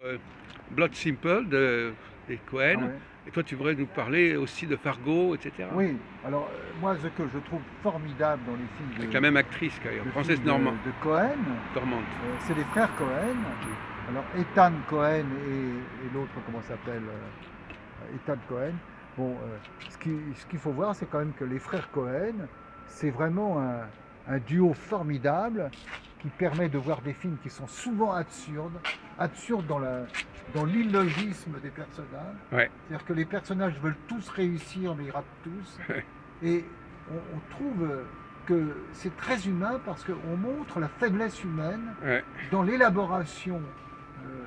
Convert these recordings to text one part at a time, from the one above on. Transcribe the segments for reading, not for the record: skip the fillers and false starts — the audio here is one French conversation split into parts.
Euh, Blood Simple des Ah Cohen. ouais. Et toi, tu voudrais nous parler aussi de Fargo, etc. Oui, alors moi ce que je trouve formidable dans les Avec la même actrice, d'ailleurs, Frances de Cohen, Dormant. c'est les frères Cohen. Alors Ethan Cohen et l'autre, comment s'appelle Ethan Cohen. Bon, ce qu'il faut voir, c'est quand même que les frères Cohen, c'est vraiment un duo formidable qui permet de voir des films qui sont souvent absurdes dans l'illogisme des personnages. Ouais. C'est-à-dire que les personnages veulent tous réussir, mais ils ratent tous. Et on trouve que c'est très humain parce qu'on montre la faiblesse humaine Ouais. dans l'élaboration euh,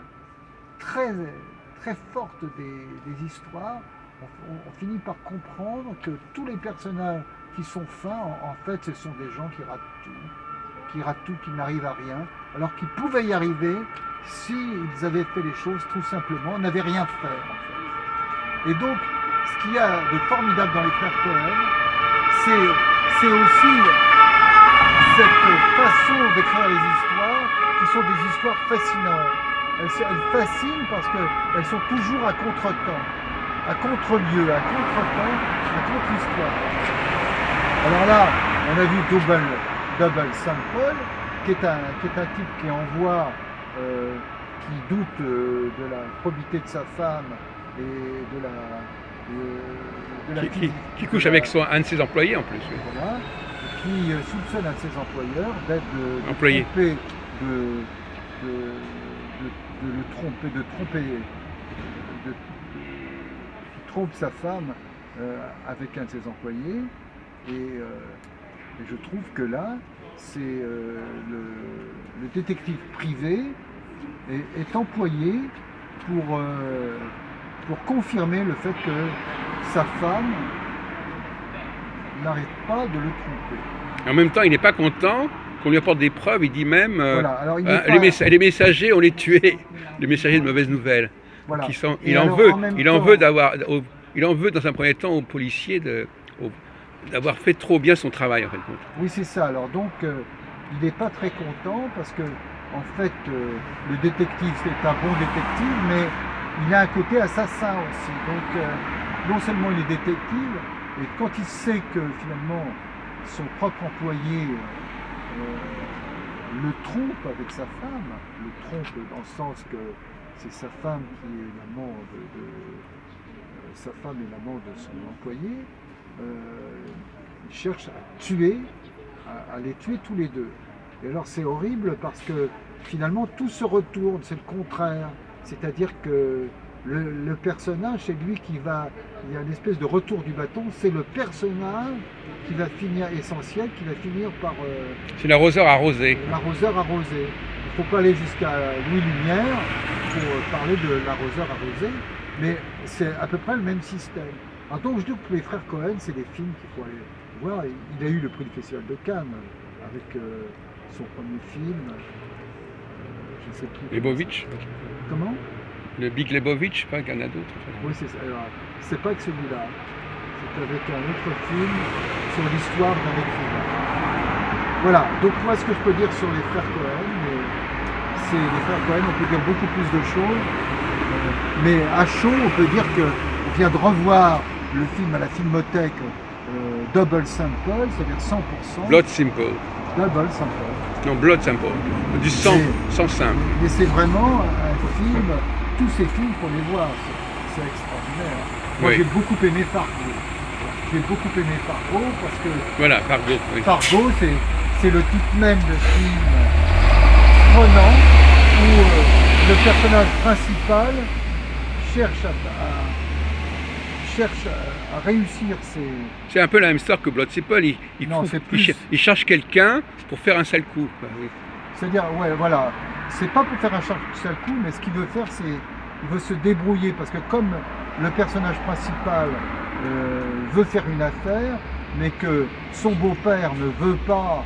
très, très forte des histoires. On finit par comprendre que tous les personnages qui sont fins, en fait, ce sont des gens qui ratent tout, qui n'arrivent à rien, alors qu'ils pouvaient y arriver s'ils avaient fait les choses tout simplement, n'avaient rien fait en fait. Et donc, ce qu'il y a de formidable dans les frères Cohen, c'est aussi cette façon d'écrire les histoires qui sont des histoires fascinantes. Elles fascinent parce qu'elles sont toujours à contre-temps, à contre-lieu, à contre-temps, à contre-histoire. Alors là, on a vu Double Sample, qui est un type qui envoie, qui doute de la probité de sa femme et de la Qui couche avec un de ses employés en plus. Oui. voilà, qui soupçonne un de ses employeurs d'être Employé. trompé, de le tromper, qui trompe sa femme avec un de ses employés. Et je trouve que là, c'est le détective privé est employé pour confirmer le fait que sa femme n'arrête pas de le tromper. Et en même temps, il n'est pas content qu'on lui apporte des preuves. Il dit même Voilà. Alors, les messagers, on les tués. Les messagers de mauvaises nouvelles. Voilà. Il en veut dans un premier temps aux policiers d'avoir fait trop bien son travail en fait. Oui, c'est ça. Alors donc, il n'est pas très content parce que en fait, le détective c'est un bon détective, mais il a un côté assassin aussi. Donc, non seulement il est détective, et quand il sait que finalement son propre employé le trompe avec sa femme, le trompe dans le sens que c'est sa femme qui est l'amant sa femme est l'amant de son employé, il cherche à les tuer tous les deux. Et alors c'est horrible parce que finalement tout se retourne, c'est le contraire. C'est-à-dire que le personnage, c'est lui qui va, il y a une espèce de retour du bâton, c'est le personnage qui va finir essentiel, qui va finir par... c'est l'arroseur arrosé. L'arroseur arrosé. Il ne faut pas aller jusqu'à Louis Lumière pour parler de l'arroseur arrosé, mais c'est à peu près le même système. Alors donc je dis que les frères Cohen, c'est des films qu'il faut aller voir. Il a eu le prix du Festival de Cannes avec son premier film. Je ne sais plus. Lebovitch. Comment? Le Big Lebovitch, pas qu'il y en a d'autres. Oui, c'est pas que celui-là. C'est avec un autre film sur l'histoire d'un écrivain. Voilà, donc moi ce que je peux dire sur les frères Cohen, c'est les frères Cohen, on peut dire beaucoup plus de choses, mais à chaud, on peut dire qu'on vient de revoir le film à la Filmothèque Double Sample, c'est-à-dire 100%. Blood Simple. Double Sample. Non, Blood Simple. Du sang, sang simple. Et c'est vraiment un film, tous ces films qu'on les voit, c'est extraordinaire. Moi Oui. j'ai beaucoup aimé Fargo. J'ai beaucoup aimé Fargo parce que voilà, Fargo. Oui. Fargo, c'est le type même de film prenant où le personnage principal cherche à réussir ses... C'est un peu la même histoire que Blood Simple. Il cherche quelqu'un pour faire un sale coup. Oui. C'est-à-dire, ouais, voilà, c'est pas pour faire un sale coup, mais ce qu'il veut faire, c'est il veut se débrouiller parce que comme le personnage principal veut faire une affaire, mais que son beau-père ne veut pas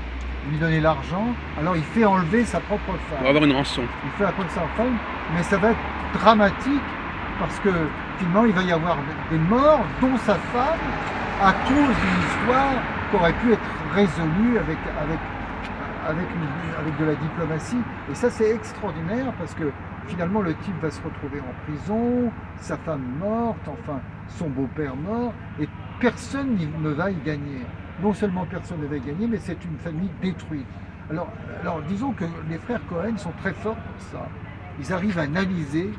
lui donner l'argent, alors il fait enlever sa propre femme. Pour avoir une rançon. Il fait apprendre sa femme, mais ça va être dramatique parce que finalement il va y avoir des morts, dont sa femme, à cause d'une histoire qui aurait pu être résolue avec de la diplomatie. Et ça c'est extraordinaire parce que finalement, le type va se retrouver en prison, sa femme morte, enfin, son beau-père mort, et personne ne va y gagner. Non seulement personne ne va y gagner, mais c'est une famille détruite. Alors, disons que les frères Cohen sont très forts pour ça. Ils arrivent à analyser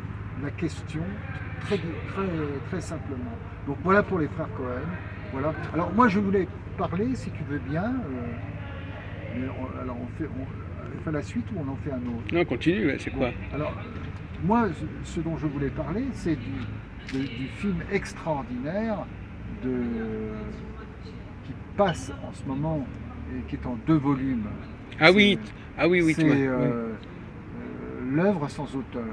la question très simplement. Donc voilà pour les frères Cohen. Voilà. Alors moi je voulais parler, si tu veux bien, alors on fait la suite ou on en fait un autre? Non, continue, c'est quoi? Alors moi ce dont je voulais parler, c'est du film extraordinaire qui passe en ce moment et qui est en 2 volumes. Ah oui, oui. C'est L'œuvre sans auteur.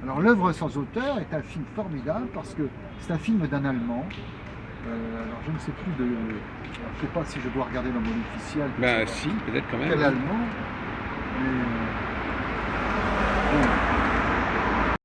Alors l'œuvre sans auteur est un film formidable parce que c'est un film d'un Allemand. Alors je ne sais plus je ne sais pas si je dois regarder dans mon officiel. Ben si, peut-être quand même. Quel Allemand. Mais, bon,